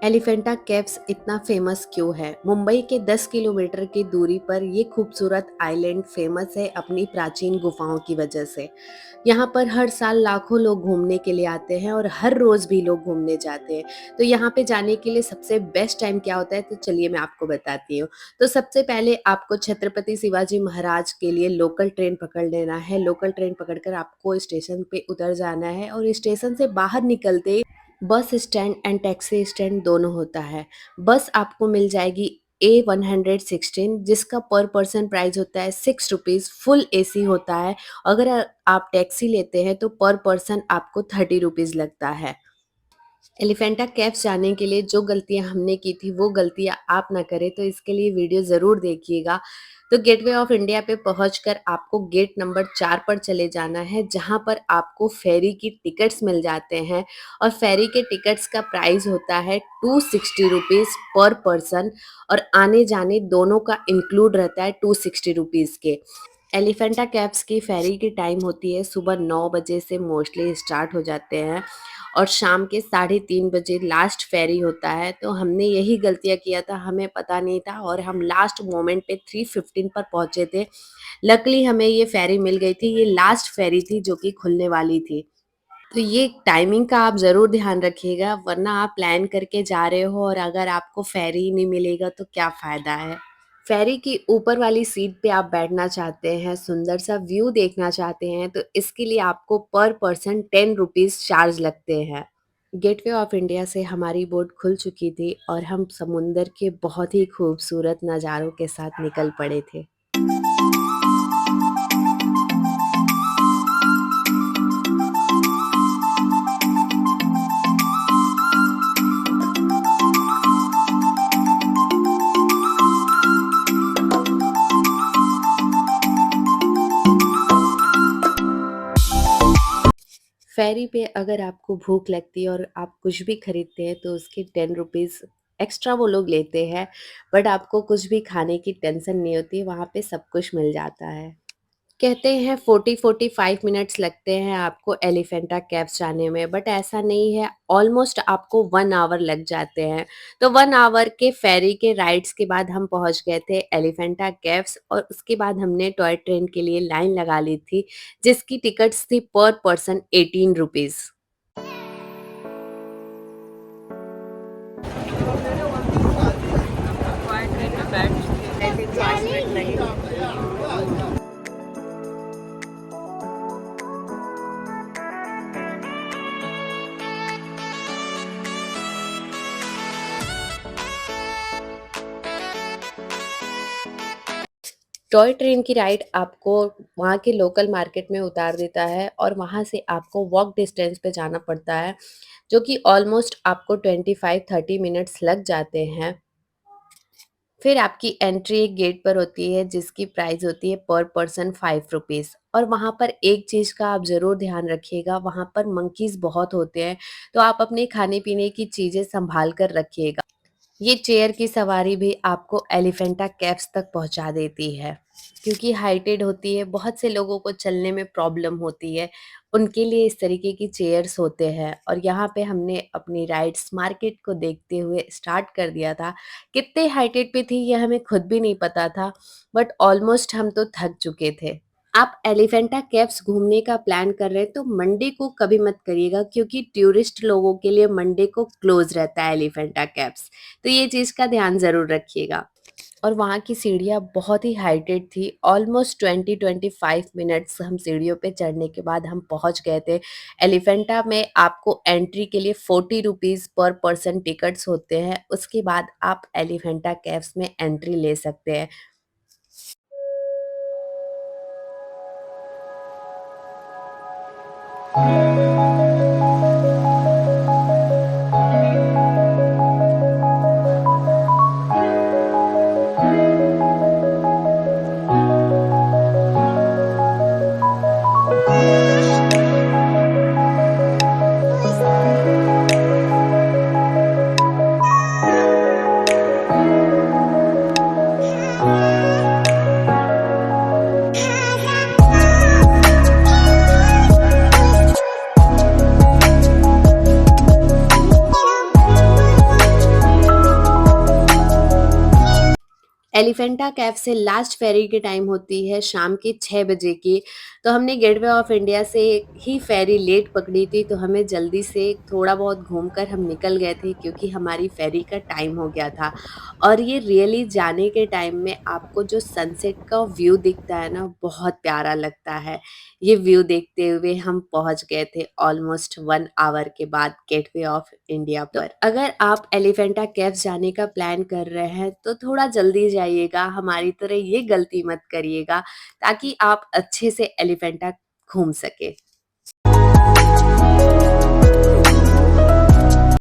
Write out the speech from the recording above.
Elephanta caves इतना famous क्यों है? मुंबई के 10 किलोमीटर की दूरी पर ये खूबसूरत आइलैंड फेमस है अपनी प्राचीन गुफाओं की वजह से। यहाँ पर हर साल लाखों लोग घूमने के लिए आते हैं और हर रोज भी लोग घूमने जाते हैं। तो यहाँ पे जाने के लिए सबसे बेस्ट टाइम क्या होता है? तो चलिए मैं आपको बताती हूँ। तो सबसे पहले आपको छत्रपति शिवाजी महाराज के लिए लोकल ट्रेन पकड़ लेना है। लोकल ट्रेन पकड़कर आपको स्टेशन पे उतर जाना है और स्टेशन से बाहर निकलते ही bus stand and taxi stand दोनों होता है। बस आपको मिल जाएगी A116 जिसका पर पर्सन प्राइस होता है 6 रुपीज़, फुल एसी होता है। अगर आप टैक्सी लेते हैं तो पर पर्सन आपको 30 रुपीज़ लगता है। एलिफेंटा केव्स जाने के लिए जो गलतियाँ हमने की थी वो गलतियाँ आप ना करें, तो इसके लिए वीडियो ज़रूर देखिएगा। तो गेटवे ऑफ इंडिया पे पहुंचकर आपको गेट नंबर 4 पर चले जाना है, जहां पर आपको फेरी की टिकट्स मिल जाते हैं और फेरी के टिकट्स का प्राइस होता है 260 रुपीज़ पर पर्सन और आने जाने दोनों का इंक्लूड रहता है 260 रुपीज़ के। एलिफेंटा केव्स की फेरी की टाइम होती है सुबह 9 बजे से मोस्टली स्टार्ट हो जाते हैं और शाम के 3:30 बजे लास्ट फेरी होता है। तो हमने यही गलतियाँ किया था, हमें पता नहीं था और हम लास्ट मोमेंट पे 3:15 पर पहुँचे थे। लकीली हमें ये फेरी मिल गई थी, ये लास्ट फेरी थी जो कि खुलने वाली थी। तो ये टाइमिंग का आप ज़रूर ध्यान रखिएगा, वरना आप प्लान करके जा रहे हो और अगर आपको फेरी ही नहीं मिलेगा तो क्या फ़ायदा है। फेरी की ऊपर वाली सीट पे आप बैठना चाहते हैं, सुंदर सा व्यू देखना चाहते हैं, तो इसके लिए आपको पर पर्सन 10 रुपीज़ चार्ज लगते हैं। गेटवे ऑफ इंडिया से हमारी बोट खुल चुकी थी और हम समुंदर के बहुत ही खूबसूरत नज़ारों के साथ निकल पड़े थे। फेरी पे अगर आपको भूख लगती है और आप कुछ भी खरीदते हैं तो उसके 10 रुपीज़ एक्स्ट्रा वो लोग लेते हैं, बट आपको कुछ भी खाने की टेंशन नहीं होती, वहाँ पे सब कुछ मिल जाता है। कहते हैं 40-45 मिनट्स लगते हैं आपको एलिफेंटा केव्स जाने में, बट ऐसा नहीं है, ऑलमोस्ट आपको 1 आवर लग जाते हैं। तो 1 आवर के फेरी के राइड्स के बाद हम पहुंच गए थे एलिफेंटा केव्स और उसके बाद हमने टॉय ट्रेन के लिए लाइन लगा ली थी, जिसकी टिकट्स थी पर पर्सन 18 रुपीज़। टॉय ट्रेन की राइड आपको वहाँ के लोकल मार्केट में उतार देता है और वहाँ से आपको वॉक डिस्टेंस पे जाना पड़ता है, जो कि ऑलमोस्ट आपको 25-30 मिनट्स लग जाते हैं। फिर आपकी एंट्री एक गेट पर होती है जिसकी प्राइस होती है पर पर्सन 5 रुपीज़ और वहाँ पर एक चीज़ का आप ज़रूर ध्यान रखिएगा, वहाँ पर मंकीज़ बहुत होते हैं, तो आप अपने खाने-पीने की चीज़ें सँभाल कर रखिएगा। ये चेयर की सवारी भी आपको एलिफेंटा केव्स तक पहुंचा देती है, क्योंकि हाइटेड होती है, बहुत से लोगों को चलने में प्रॉब्लम होती है, उनके लिए इस तरीके की चेयर्स होते हैं और यहाँ पे हमने अपनी राइड्स मार्केट को देखते हुए स्टार्ट कर दिया था। कितने हाइटेड पे थी ये हमें खुद भी नहीं पता था, बट ऑलमोस्ट हम तो थक चुके थे। आप एलिफेंटा केव्स घूमने का प्लान कर रहे हैं तो मंडे को कभी मत करिएगा, क्योंकि टूरिस्ट लोगों के लिए मंडे को क्लोज रहता है एलिफेंटा केव्स, तो ये चीज़ का ध्यान ज़रूर रखिएगा। और वहाँ की सीढ़ियाँ बहुत ही हाइटेड थी, ऑलमोस्ट 20-25 मिनट्स हम सीढ़ियों पे चढ़ने के बाद हम पहुँच गए थे। एलिफेंटा में आपको एंट्री के लिए 40 रुपीज़ पर पर्सन टिकट्स होते हैं, उसके बाद आप एलिफेंटा केव्स में एंट्री ले सकते हैं। एलिफेंटा केव से लास्ट फेरी की टाइम होती है शाम के 6 बजे की। तो हमने गेटवे ऑफ इंडिया से ही फेरी लेट पकड़ी थी, तो हमें जल्दी से थोड़ा बहुत घूमकर हम निकल गए थे क्योंकि हमारी फेरी का टाइम हो गया था। और ये रियली जाने के टाइम में आपको जो सनसेट का व्यू दिखता है ना, बहुत प्यारा लगता है। ये व्यू देखते हुए हम पहुंच गए थे ऑलमोस्ट 1 आवर के बाद गेटवे ऑफ इंडिया पर। अगर आप एलिफेंटा केव्स जाने का प्लान कर रहे हैं तो थोड़ा जल्दी जाइएगा, हमारी तरह ये गलती मत करिएगा, ताकि आप अच्छे से एलिफेंटा घूम सके।